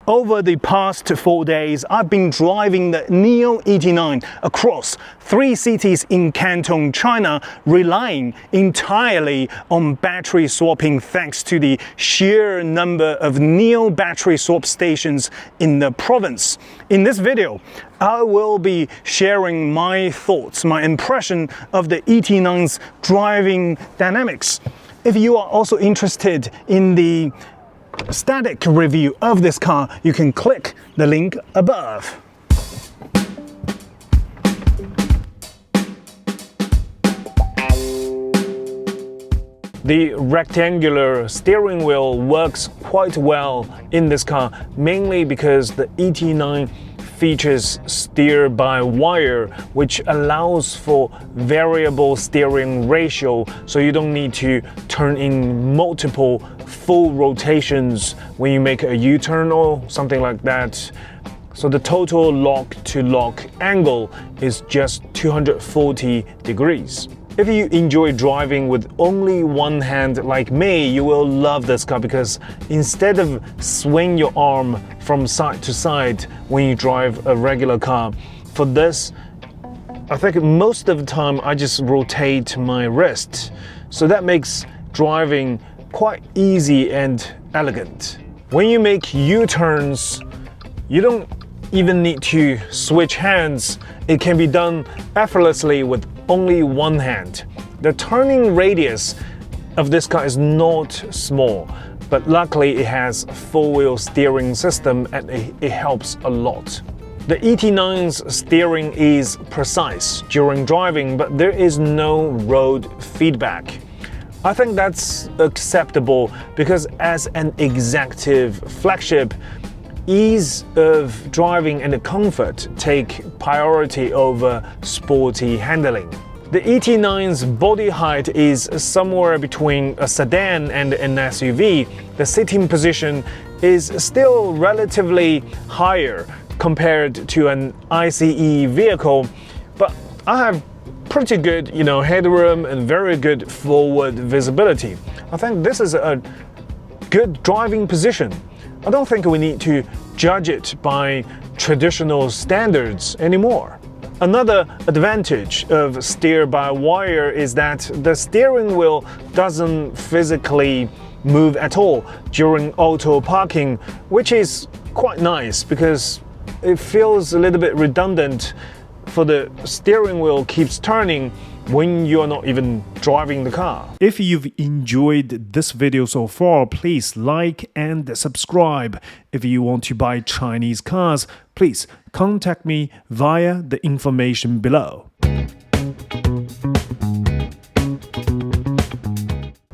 Over the past 4 days, I've been driving the NIO ET9 across 3 cities in Canton, China, relying entirely on battery swapping thanks to the sheer number of NIO battery swap stations in the province. In this video, I will be sharing my thoughts, my impression of the ET9's driving dynamics. If you are also interested in the static review of this car, you can click the link above. The rectangular steering wheel works quite well in this car, mainly because the ET9 features steer-by-wire, which allows for variable steering ratio, so you don't need to turn in multiple full rotations when you make a U-turn or something like that. So the total lock-to-lock angle is just 240 degrees. If you enjoy driving with only one hand like me, you will love this car because instead of swing your arm from side to side when you drive a regular car, for this, I think most of the time I just rotate my wrist. So that makes driving quite easy and elegant. When you make U-turns, you don't even need to switch hands. It can be done effortlessly with only one hand. The turning radius of this car is not small, but luckily it has a four-wheel steering system and it helps a lot. The ET9's steering is precise during driving, but there is no road feedback. I think that's acceptable because as an executive flagship, ease of driving and comfort take priority over sporty handling. The ET9's body height is somewhere between a sedan and an SUV. The sitting position is still relatively higher compared to an ICE vehicle, but I have pretty good, headroom and very good forward visibility. I think this is a good driving position. I don't think we need to judge it by traditional standards anymore. Another advantage of steer-by-wire is that the steering wheel doesn't physically move at all during auto parking, which is quite nice because it feels a little bit redundant for the steering wheel keeps turning when you're not even driving the car. If you've enjoyed this video so far, please like and subscribe. If you want to buy Chinese cars, please contact me via the information below.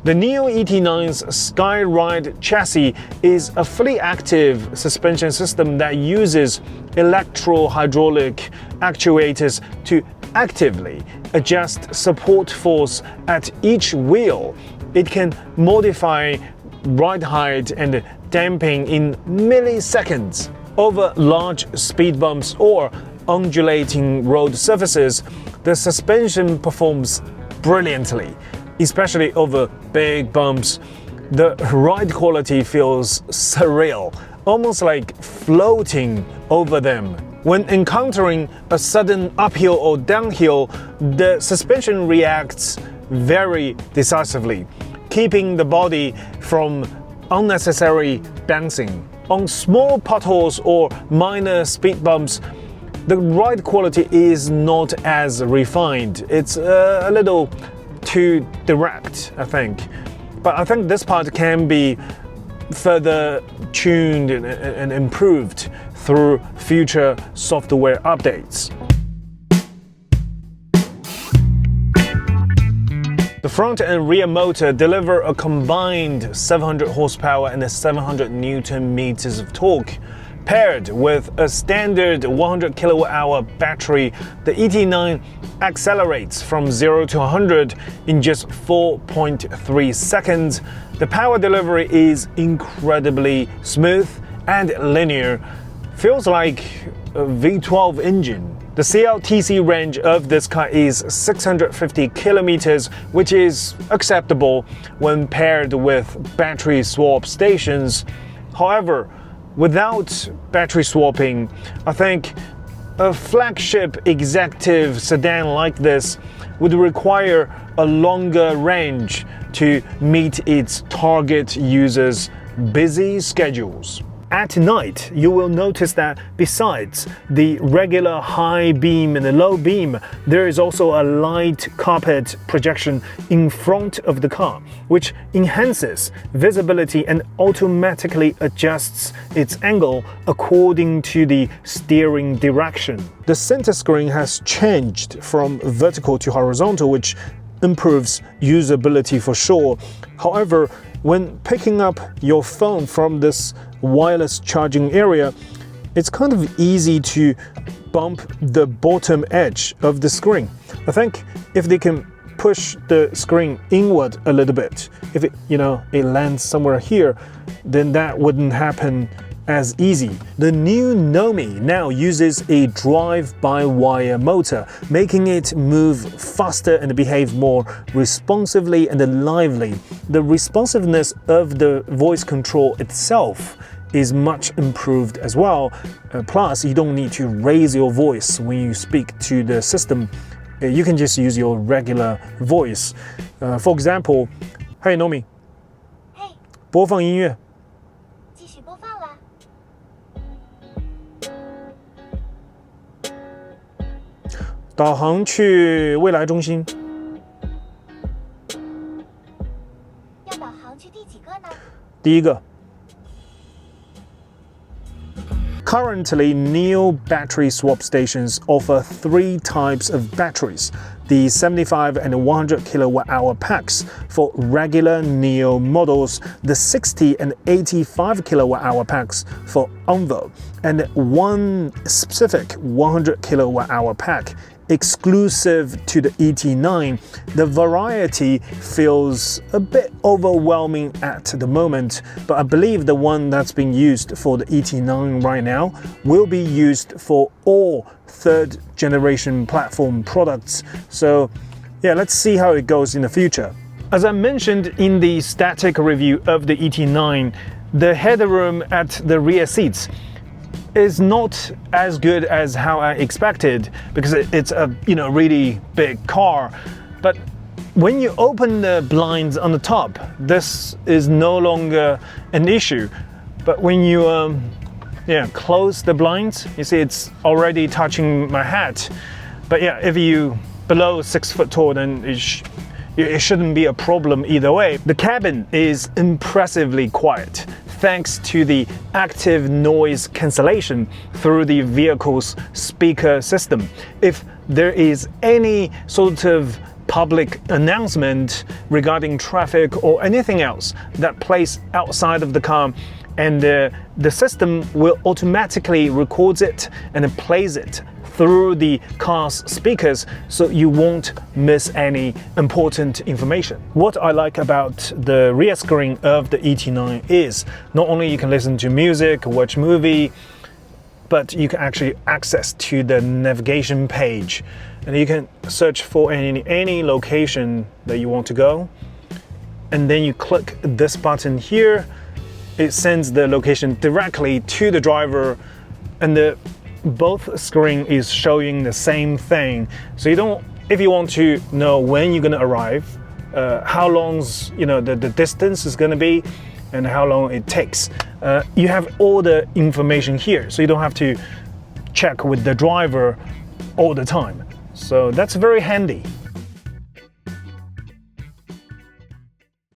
The NIO ET9's Skyride Chassis is a fully active suspension system that uses electro-hydraulic actuators to actively adjust support force at each wheel. It can modify ride height and damping in milliseconds. Over large speed bumps or undulating road surfaces, the suspension performs brilliantly. Especially over big bumps, the ride quality feels surreal, almost like floating over them. When encountering a sudden uphill or downhill, the suspension reacts very decisively, keeping the body from unnecessary bouncing. On small potholes or minor speed bumps, the ride quality is not as refined. It's a little too direct, I think. But I think this part can be further tuned and improved through future software updates. The front and rear motor deliver a combined 700 horsepower and 700 newton meters of torque. Paired with a standard 100 kilowatt-hour battery, the ET9 accelerates from 0 to 100 in just 4.3 seconds. The power delivery is incredibly smooth and linear. Feels like a V12 engine. The CLTC range of this car is 650 kilometers, which is acceptable when paired with battery swap stations. However, without battery swapping, I think a flagship executive sedan like this would require a longer range to meet its target users' busy schedules. At night, you will notice that besides the regular high beam and the low beam, there is also a light carpet projection in front of the car, which enhances visibility and automatically adjusts its angle according to the steering direction. The center screen has changed from vertical to horizontal, which improves usability for sure. However, when picking up your phone from this wireless charging area, it's kind of easy to bump the bottom edge of the screen. I think if they can push the screen inward a little bit, if it lands somewhere here, then that wouldn't happen as easy. The new NIO now uses a drive-by-wire motor, making it move faster and behave more responsively and lively. The responsiveness of the voice control itself is much improved as well. Plus, you don't need to raise your voice when you speak to the system. You can just use your regular voice. For example, Hey Nomi, 播放音乐。继续播放啦。导航去未来中心。要导航去第几个呢？第一个。Currently, NIO battery swap stations offer 3 types of batteries: the 75 and 100 kilowatt-hour packs for regular NIO models, the 60 and 85 kilowatt-hour packs for Envo, and one specific 100 kilowatt-hour pack exclusive to the ET9. The variety feels a bit overwhelming at the moment, but I believe the one that's being used for the ET9 right now will be used for all third generation platform products. So yeah, let's see how it goes in the future. As I mentioned in the static review of the ET9, the headroom at the rear seats is not as good as how I expected, because it's a really big car. But when you open the blinds on the top, this is no longer an issue. But when you close the blinds, you see it's already touching my hat. But yeah, if you below 6 foot tall, then it shouldn't be a problem either way. The cabin is impressively quiet, thanks to the active noise cancellation through the vehicle's speaker system. If there is any sort of public announcement regarding traffic or anything else that plays outside of the car, and the system will automatically record it and plays it through the car's speakers, so you won't miss any important information. What I like about the rear screen of the ET9 is not only you can listen to music, watch movie, but you can actually access to the navigation page, and you can search for any location that you want to go, and then you click this button here. It sends the location directly to the driver, and both screen is showing the same thing. So if you want to know when you're gonna arrive, how long's the distance is gonna be, and how long it takes, you have all the information here, so you don't have to check with the driver all the time. So that's very handy.